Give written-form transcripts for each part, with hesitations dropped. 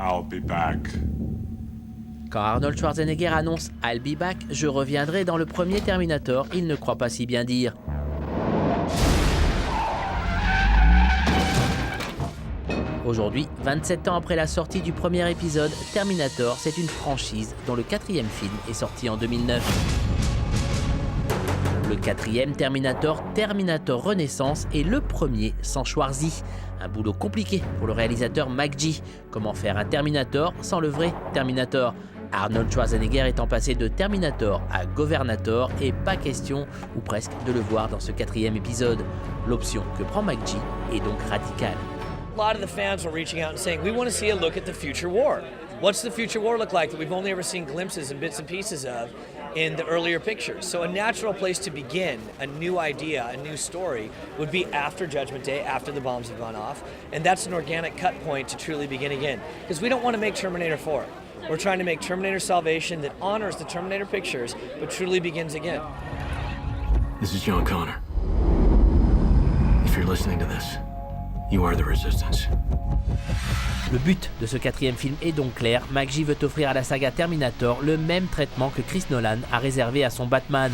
I'll be back. Quand Arnold Schwarzenegger annonce « I'll be back », je reviendrai dans le premier Terminator, il ne croit pas si bien dire. Aujourd'hui, 27 ans après la sortie du premier épisode, Terminator, c'est une franchise dont le 4e film est sorti en 2009. Le 4e Terminator, Terminator Renaissance, est le premier sans Schwarzy. Un boulot compliqué pour le réalisateur McG. Comment faire un Terminator sans le vrai Terminator ? Arnold Schwarzenegger étant passé de Terminator à Governator et pas question, ou presque, de le voir dans ce 4e épisode. L'option que prend McG est donc radicale. A lot of the fans were reaching out and saying, we want to see a look at the future war. What's the future war look like that we've only ever seen glimpses and bits and pieces of in the earlier pictures? So a natural place to begin a new idea, a new story, would be after Judgment Day, after the bombs have gone off. And that's an organic cut point to truly begin again. Because we don't want to make Terminator 4. We're trying to make Terminator Salvation that honors the Terminator pictures, but truly begins again. This is John Connor. If you're listening to this, you are the Resistance. Le but de ce 4e film est donc clair, McG veut offrir à la saga Terminator le même traitement que Chris Nolan a réservé à son Batman.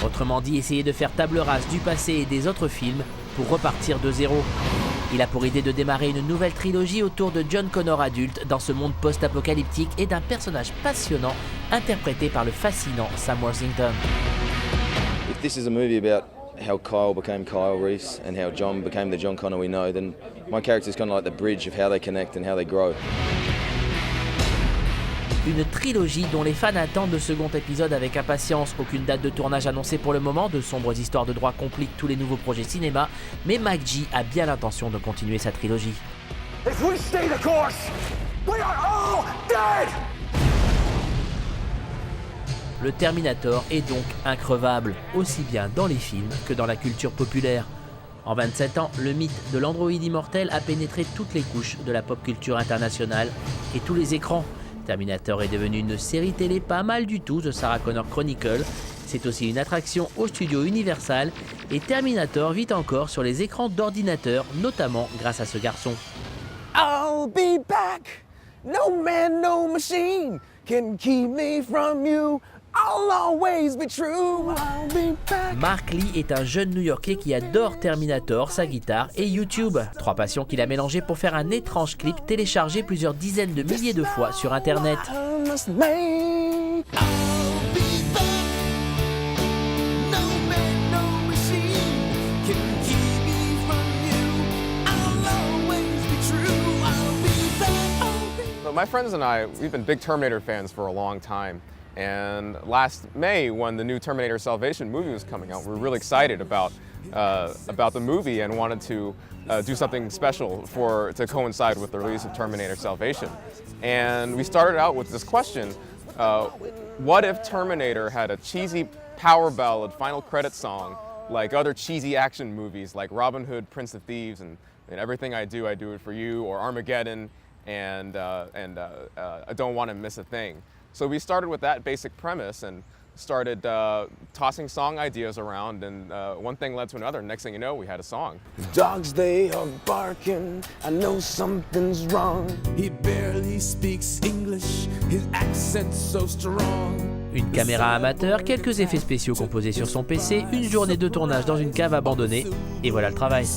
Autrement dit, essayer de faire table rase du passé et des autres films pour repartir de zéro. Il a pour idée de démarrer une nouvelle trilogie autour de John Connor adulte dans ce monde post-apocalyptique et d'un personnage passionnant interprété par le fascinant Sam Worthington. If this is a movie about how Kyle became Kyle Reese and how John became the John Connor we know, then my character is kind of like the bridge of how they connect and how they grow. Une trilogie dont les fans attendent le second épisode avec impatience. Aucune date de tournage annoncée pour le moment, de sombres histoires de droit compliquent tous les nouveaux projets cinéma, mais McG a bien l'intention de continuer sa trilogie. If we stay the course, we are all dead! Le Terminator est donc increvable, aussi bien dans les films que dans la culture populaire. En 27 ans, le mythe de l'androïde immortel a pénétré toutes les couches de la pop culture internationale et tous les écrans. Terminator est devenu une série télé pas mal du tout de Sarah Connor Chronicle. C'est aussi une attraction au studio Universal et Terminator vit encore sur les écrans d'ordinateur, notamment grâce à ce garçon. I'll be back! No man, no machine can keep me from you. I'll always be true. I'll be back. Mark Lee est un jeune New-Yorkais qui adore Terminator, sa guitare et YouTube. 3 passions qu'il a mélangées pour faire un étrange clip téléchargé plusieurs dizaines de milliers de fois sur Internet. I must make. I'll be back. No man, no machine can keep me from you. I'll always be true. I'll be back. So my friends and I, we've been big Terminator fans for a long time. And last May, when the new Terminator Salvation movie was coming out, we were really excited about the movie and wanted to do something special to coincide with the release of Terminator Salvation. And we started out with this question, what if Terminator had a cheesy power ballad final credit song like other cheesy action movies like Robin Hood, Prince of Thieves, and Everything I Do It For You, or Armageddon, and I Don't Want to Miss a Thing. So we started with that basic premise and started tossing song ideas around, and one thing led to another. Next thing you know, we had a song. Dogs, they are barking. I know something's wrong. He barely speaks English. His accent's so strong. Une caméra amateur, quelques effets spéciaux composés sur son PC, une journée de tournage dans une cave abandonnée, et voilà le travail.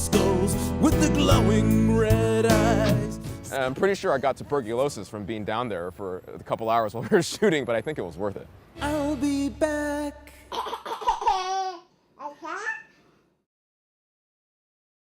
With the glowing red eyes. I'm pretty sure I got tuberculosis from being down there for a couple hours while we were shooting, but I think it was worth it. I'll be back.